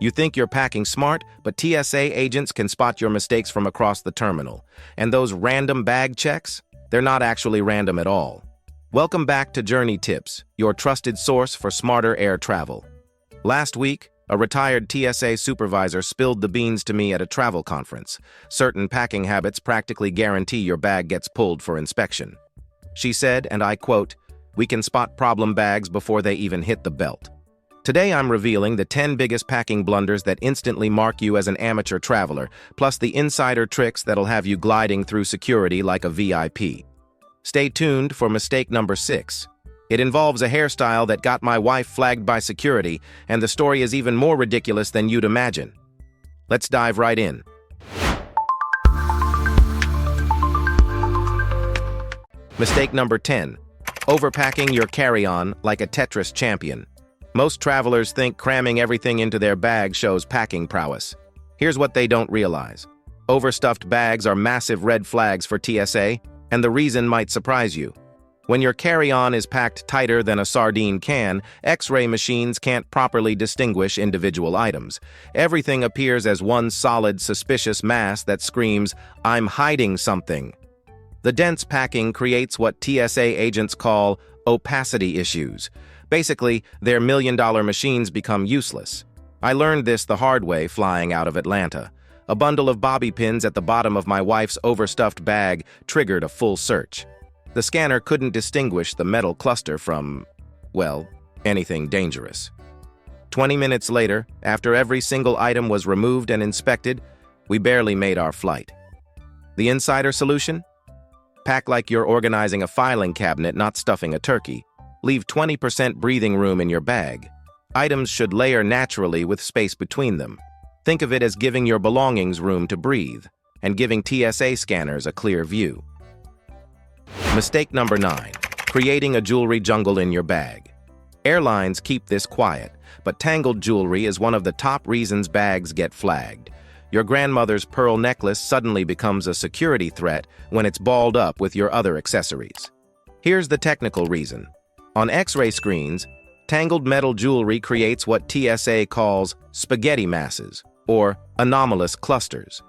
You think you're packing smart, but TSA agents can spot your mistakes from across the terminal. And those random bag checks? They're not actually random at all. Welcome back to Journey Tips, your trusted source for smarter air travel. Last week, a retired TSA supervisor spilled the beans to me at a travel conference. Certain packing habits practically guarantee your bag gets pulled for inspection. She said, and I quote, "We can spot problem bags before they even hit the belt." Today I'm revealing the 10 biggest packing blunders that instantly mark you as an amateur traveler, plus the insider tricks that'll have you gliding through security like a VIP. Stay tuned for mistake number 6. It involves a hairstyle that got my wife flagged by security, and the story is even more ridiculous than you'd imagine. Let's dive right in. Mistake number 10. Overpacking your carry-on like a Tetris champion. Most travelers think cramming everything into their bag shows packing prowess. Here's what they don't realize. Overstuffed bags are massive red flags for TSA, and the reason might surprise you. When your carry-on is packed tighter than a sardine can, X-ray machines can't properly distinguish individual items. Everything appears as one solid, suspicious mass that screams, "I'm hiding something." The dense packing creates what TSA agents call opacity issues. Basically, their million-dollar machines become useless. I learned this the hard way flying out of Atlanta. A bundle of bobby pins at the bottom of my wife's overstuffed bag triggered a full search. The scanner couldn't distinguish the metal cluster from, well, anything dangerous. 20 minutes later, after every single item was removed and inspected, we barely made our flight. The insider solution? Pack like you're organizing a filing cabinet, not stuffing a turkey. Leave 20% breathing room in your bag. Items should layer naturally with space between them. Think of it as giving your belongings room to breathe, and giving TSA scanners a clear view. Mistake number 9. Creating a jewelry jungle in your bag. Airlines keep this quiet, but tangled jewelry is one of the top reasons bags get flagged. Your grandmother's pearl necklace suddenly becomes a security threat when it's balled up with your other accessories. Here's the technical reason. On X-ray screens, tangled metal jewelry creates what TSA calls spaghetti masses, or anomalous clusters.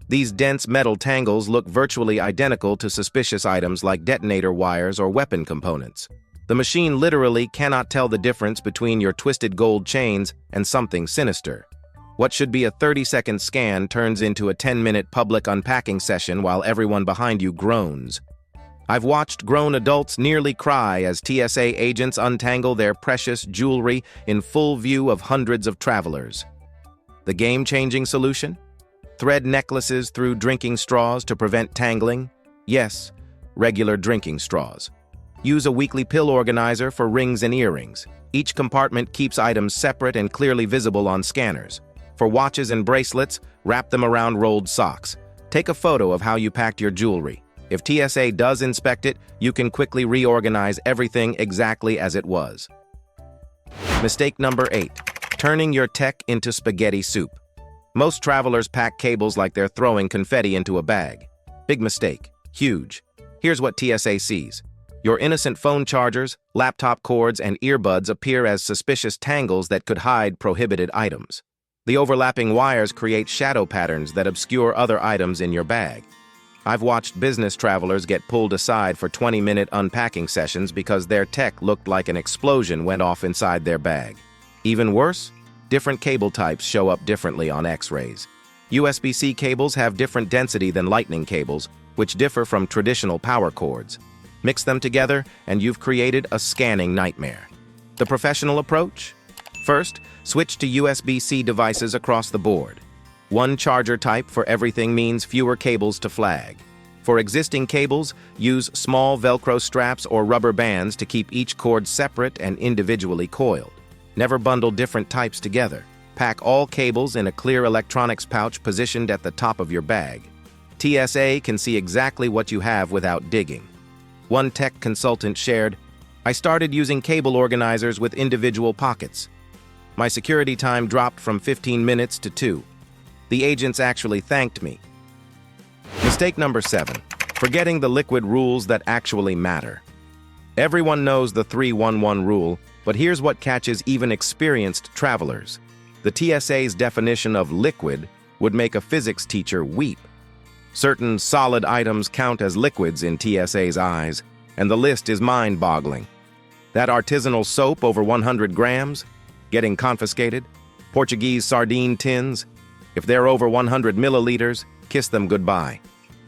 These dense metal tangles look virtually identical to suspicious items like detonator wires or weapon components. The machine literally cannot tell the difference between your twisted gold chains and something sinister. What should be a 30-second scan turns into a 10-minute public unpacking session while everyone behind you groans. I've watched grown adults nearly cry as TSA agents untangle their precious jewelry in full view of hundreds of travelers. The game-changing solution? Thread necklaces through drinking straws to prevent tangling? Yes, regular drinking straws. Use a weekly pill organizer for rings and earrings. Each compartment keeps items separate and clearly visible on scanners. For watches and bracelets, wrap them around rolled socks. Take a photo of how you packed your jewelry. If TSA does inspect it, you can quickly reorganize everything exactly as it was. Mistake number 8. Turning your tech into spaghetti soup. Most travelers pack cables like they're throwing confetti into a bag. Big mistake. Huge. Here's what TSA sees. Your innocent phone chargers, laptop cords, and earbuds appear as suspicious tangles that could hide prohibited items. The overlapping wires create shadow patterns that obscure other items in your bag. I've watched business travelers get pulled aside for 20-minute unpacking sessions because their tech looked like an explosion went off inside their bag. Even worse, different cable types show up differently on X-rays. USB-C cables have different density than lightning cables, which differ from traditional power cords. Mix them together, and you've created a scanning nightmare. The professional approach? First, switch to USB-C devices across the board. One charger type for everything means fewer cables to flag. For existing cables, use small Velcro straps or rubber bands to keep each cord separate and individually coiled. Never bundle different types together. Pack all cables in a clear electronics pouch positioned at the top of your bag. TSA can see exactly what you have without digging. One tech consultant shared, "I started using cable organizers with individual pockets. My security time dropped from 15 minutes to 2. The agents actually thanked me." Mistake number 7. Forgetting the liquid rules that actually matter. Everyone knows the 3-1-1 rule, but here's what catches even experienced travelers. The TSA's definition of liquid would make a physics teacher weep. Certain solid items count as liquids in TSA's eyes, and the list is mind-boggling. That artisanal soap over 100 grams, getting confiscated. Portuguese sardine tins, if they're over 100 milliliters, kiss them goodbye.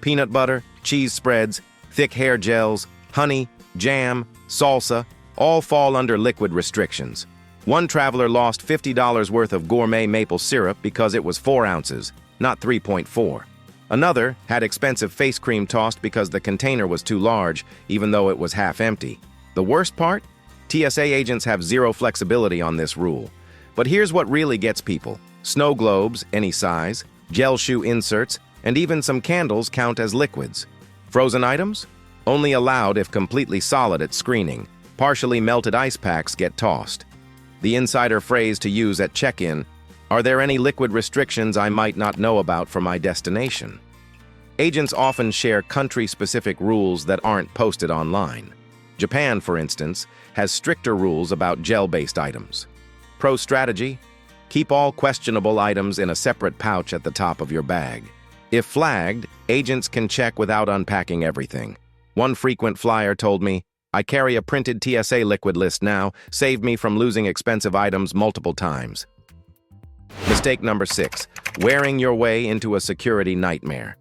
Peanut butter, cheese spreads, thick hair gels, honey, jam, salsa, all fall under liquid restrictions. One traveler lost $50 worth of gourmet maple syrup because it was 4 ounces, not 3.4. Another had expensive face cream tossed because the container was too large, even though it was half empty. The worst part? TSA agents have zero flexibility on this rule. But here's what really gets people. Snow globes, any size, gel shoe inserts, and even some candles count as liquids. Frozen items? Only allowed if completely solid at screening. Partially melted ice packs get tossed. The insider phrase to use at check-in, are there any liquid restrictions I might not know about for my destination? Agents often share country-specific rules that aren't posted online. Japan, for instance, has stricter rules about gel-based items. Pro strategy: keep all questionable items in a separate pouch at the top of your bag. If flagged, agents can check without unpacking everything. One frequent flyer told me, "I carry a printed TSA liquid list now, saved me from losing expensive items multiple times." Mistake number 6, wearing your way into a security nightmare.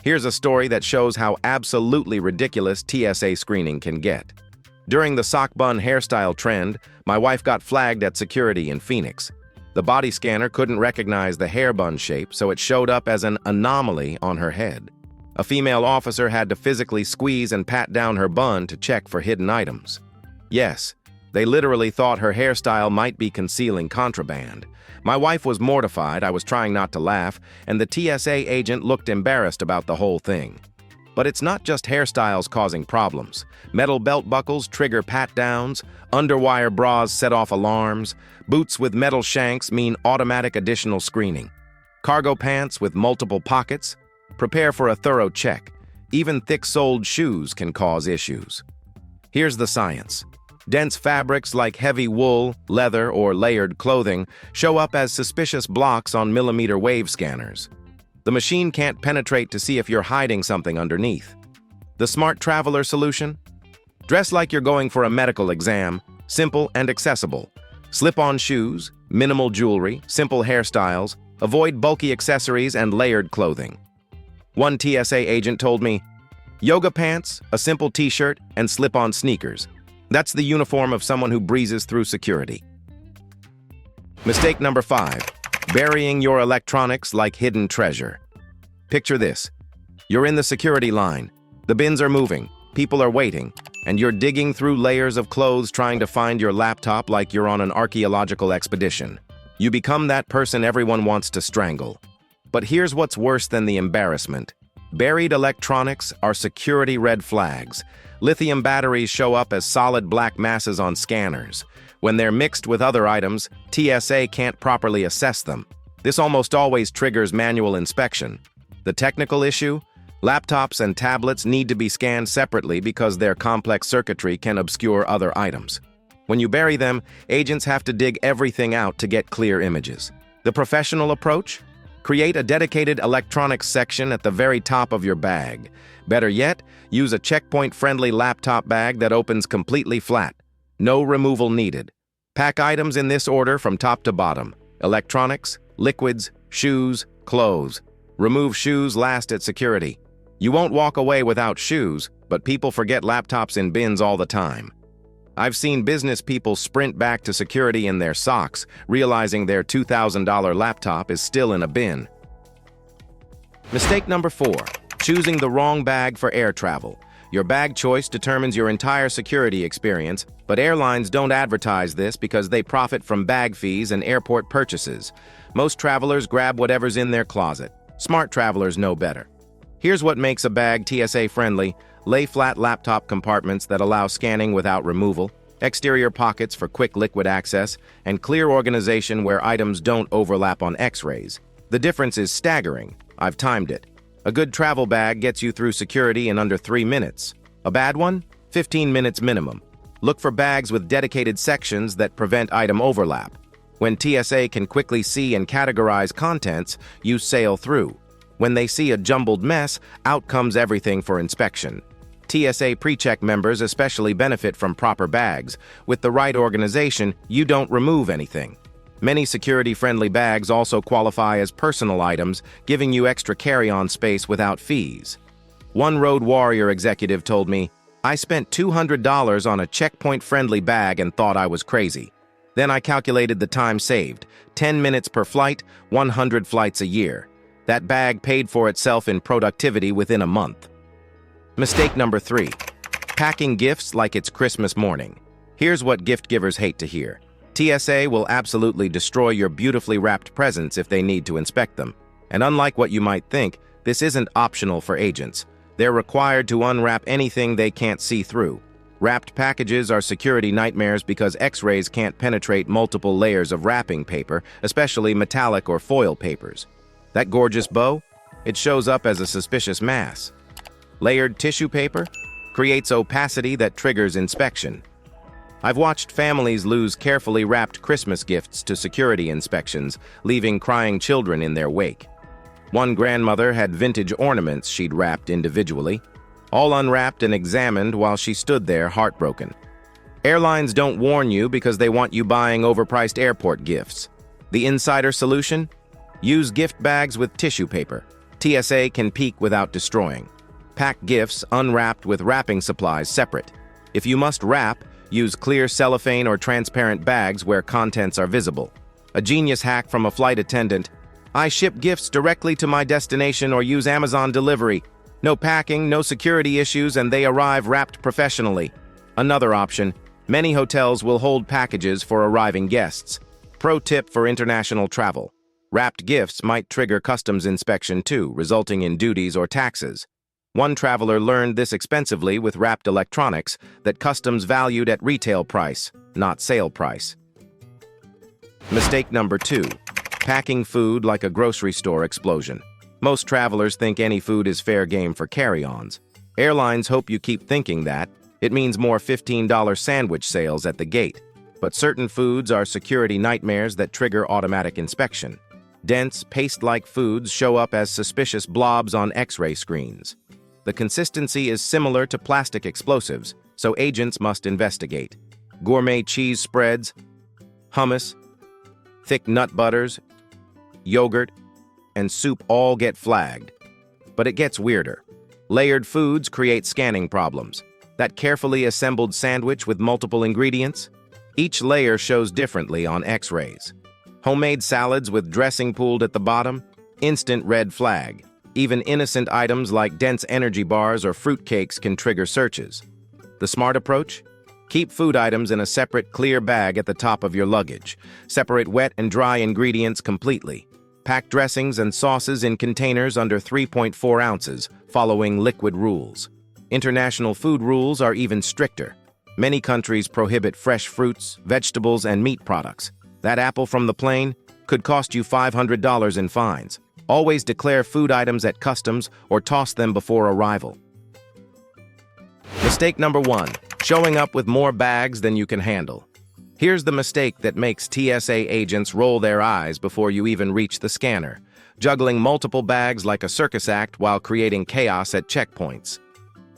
Here's a story that shows how absolutely ridiculous TSA screening can get. During the sock bun hairstyle trend, my wife got flagged at security in Phoenix. The body scanner couldn't recognize the hair bun shape, so it showed up as an anomaly on her head. A female officer had to physically squeeze and pat down her bun to check for hidden items. Yes, they literally thought her hairstyle might be concealing contraband. My wife was mortified, I was trying not to laugh, and the TSA agent looked embarrassed about the whole thing. But it's not just hairstyles causing problems. Metal belt buckles trigger pat-downs, underwire bras set off alarms, boots with metal shanks mean automatic additional screening. Cargo pants with multiple pockets? Prepare for a thorough check. Even thick-soled shoes can cause issues. Here's the science. Dense fabrics like heavy wool, leather, or layered clothing show up as suspicious blocks on millimeter wave scanners. The machine can't penetrate to see if you're hiding something underneath. The smart traveler solution? Dress like you're going for a medical exam, simple and accessible. Slip-on shoes, minimal jewelry, simple hairstyles, avoid bulky accessories and layered clothing. One TSA agent told me, yoga pants, a simple t-shirt, and slip-on sneakers. That's the uniform of someone who breezes through security. Mistake number 5, burying your electronics like hidden treasure. Picture this. You're in the security line. The bins are moving, people are waiting, and you're digging through layers of clothes trying to find your laptop like you're on an archaeological expedition. You become that person everyone wants to strangle. But here's what's worse than the embarrassment. Buried electronics are security red flags. Lithium batteries show up as solid black masses on scanners. When they're mixed with other items, TSA can't properly assess them. This almost always triggers manual inspection. The technical issue? Laptops and tablets need to be scanned separately because their complex circuitry can obscure other items. When you bury them, agents have to dig everything out to get clear images. The professional approach? Create a dedicated electronics section at the very top of your bag. Better yet, use a checkpoint-friendly laptop bag that opens completely flat. No removal needed. Pack items in this order from top to bottom: electronics, liquids, shoes, clothes. Remove shoes last at security. You won't walk away without shoes, but people forget laptops in bins all the time. I've seen business people sprint back to security in their socks, realizing their $2,000 laptop is still in a bin. Mistake number 4, choosing the wrong bag for air travel. Your bag choice determines your entire security experience, but airlines don't advertise this because they profit from bag fees and airport purchases. Most travelers grab whatever's in their closet. Smart travelers know better. Here's what makes a bag TSA-friendly. Lay flat laptop compartments that allow scanning without removal, exterior pockets for quick liquid access, and clear organization where items don't overlap on X-rays. The difference is staggering. I've timed it. A good travel bag gets you through security in under 3 minutes. A bad one? 15 minutes minimum. Look for bags with dedicated sections that prevent item overlap. When TSA can quickly see and categorize contents, you sail through. When they see a jumbled mess, out comes everything for inspection. TSA pre-check members especially benefit from proper bags. With the right organization, you don't remove anything. Many security-friendly bags also qualify as personal items, giving you extra carry-on space without fees. One Road Warrior executive told me, "I spent $200 on a checkpoint-friendly bag and thought I was crazy. Then I calculated the time saved, 10 minutes per flight, 100 flights a year. That bag paid for itself in productivity within a month." Mistake number 3. Packing gifts like it's Christmas morning. Here's what gift givers hate to hear. TSA will absolutely destroy your beautifully wrapped presents if they need to inspect them. And unlike what you might think, this isn't optional for agents. They're required to unwrap anything they can't see through. Wrapped packages are security nightmares because X-rays can't penetrate multiple layers of wrapping paper, especially metallic or foil papers. That gorgeous bow? It shows up as a suspicious mass. Layered tissue paper creates opacity that triggers inspection. I've watched families lose carefully wrapped Christmas gifts to security inspections, leaving crying children in their wake. One grandmother had vintage ornaments she'd wrapped individually, all unwrapped and examined while she stood there heartbroken. Airlines don't warn you because they want you buying overpriced airport gifts. The insider solution? Use gift bags with tissue paper. TSA can peek without destroying. Pack gifts unwrapped with wrapping supplies separate. If you must wrap, use clear cellophane or transparent bags where contents are visible. A genius hack from a flight attendant. "I ship gifts directly to my destination or use Amazon delivery. No packing, no security issues, and they arrive wrapped professionally." Another option, many hotels will hold packages for arriving guests. Pro tip for international travel. Wrapped gifts might trigger customs inspection too, resulting in duties or taxes. One traveler learned this expensively with wrapped electronics that customs valued at retail price, not sale price. Mistake number 2. Packing food like a grocery store explosion. Most travelers think any food is fair game for carry-ons. Airlines hope you keep thinking that. It means more $15 sandwich sales at the gate. But certain foods are security nightmares that trigger automatic inspection. Dense, paste-like foods show up as suspicious blobs on X-ray screens. The consistency is similar to plastic explosives, so agents must investigate. Gourmet cheese spreads, hummus, thick nut butters, yogurt, and soup all get flagged. But it gets weirder. Layered foods create scanning problems. That carefully assembled sandwich with multiple ingredients? Each layer shows differently on X-rays. Homemade salads with dressing pooled at the bottom? Instant red flag. Even innocent items like dense energy bars or fruitcakes can trigger searches. The smart approach? Keep food items in a separate clear bag at the top of your luggage. Separate wet and dry ingredients completely. Pack dressings and sauces in containers under 3.4 ounces, following liquid rules. International food rules are even stricter. Many countries prohibit fresh fruits, vegetables, and meat products. That apple from the plane could cost you $500 in fines. Always declare food items at customs or toss them before arrival. Mistake number 1. Showing up with more bags than you can handle. Here's the mistake that makes TSA agents roll their eyes before you even reach the scanner. Juggling multiple bags like a circus act while creating chaos at checkpoints.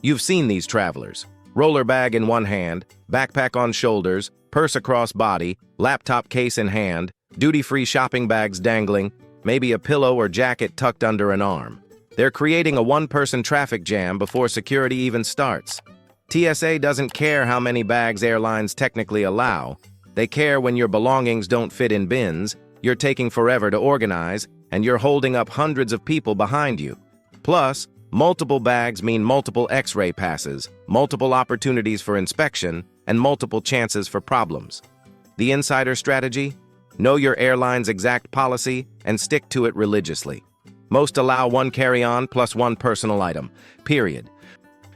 You've seen these travelers. Roller bag in one hand, backpack on shoulders, purse across body, laptop case in hand, duty-free shopping bags dangling, maybe a pillow or jacket tucked under an arm. They're creating a one-person traffic jam before security even starts. TSA doesn't care how many bags airlines technically allow. They care when your belongings don't fit in bins, you're taking forever to organize, and you're holding up hundreds of people behind you. Plus, multiple bags mean multiple X-ray passes, multiple opportunities for inspection, and multiple chances for problems. The insider strategy? Know your airline's exact policy and stick to it religiously. Most allow one carry-on plus one personal item, period.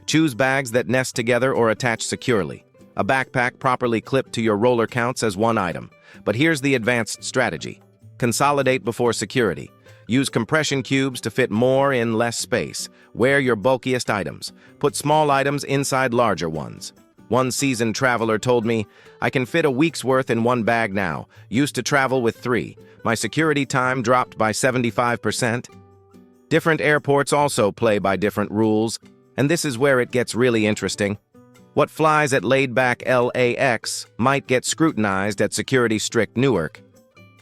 Choose bags that nest together or attach securely. A backpack properly clipped to your roller counts as one item. But here's the advanced strategy. Consolidate before security. Use compression cubes to fit more in less space. Wear your bulkiest items. Put small items inside larger ones. One seasoned traveler told me, "I can fit a week's worth in one bag now. Used to travel with 3. My security time dropped by 75%. Different airports also play by different rules, and this is where it gets really interesting. What flies at laid-back LAX might get scrutinized at security-strict Newark.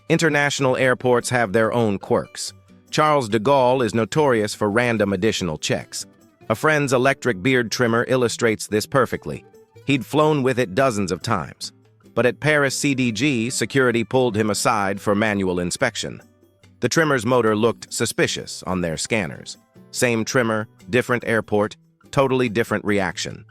International airports have their own quirks. Charles de Gaulle is notorious for random additional checks. A friend's electric beard trimmer illustrates this perfectly. He'd flown with it dozens of times. But at Paris CDG, security pulled him aside for manual inspection. The trimmer's motor looked suspicious on their scanners. Same trimmer, different airport, totally different reaction.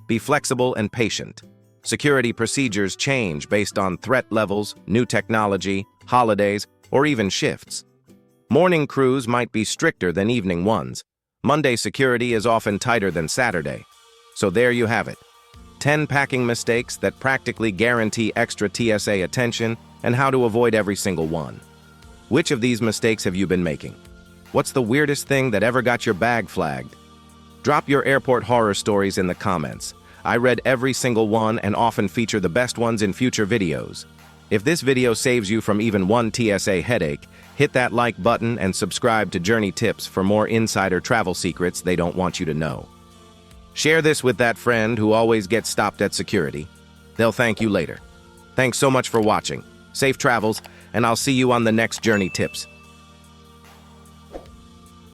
Be flexible and patient. Security procedures change based on threat levels, new technology, holidays, or even shifts. Morning crews might be stricter than evening ones. Monday security is often tighter than Saturday. So there you have it. 10 packing mistakes that practically guarantee extra TSA attention and how to avoid every single one. Which of these mistakes have you been making? What's the weirdest thing that ever got your bag flagged? Drop your airport horror stories in the comments. I read every single one and often feature the best ones in future videos. If this video saves you from even one TSA headache, hit that like button and subscribe to Journey Tips for more insider travel secrets they don't want you to know. Share this with that friend who always gets stopped at security. They'll thank you later. Thanks so much for watching. Safe travels, and I'll see you on the next Journey Tips.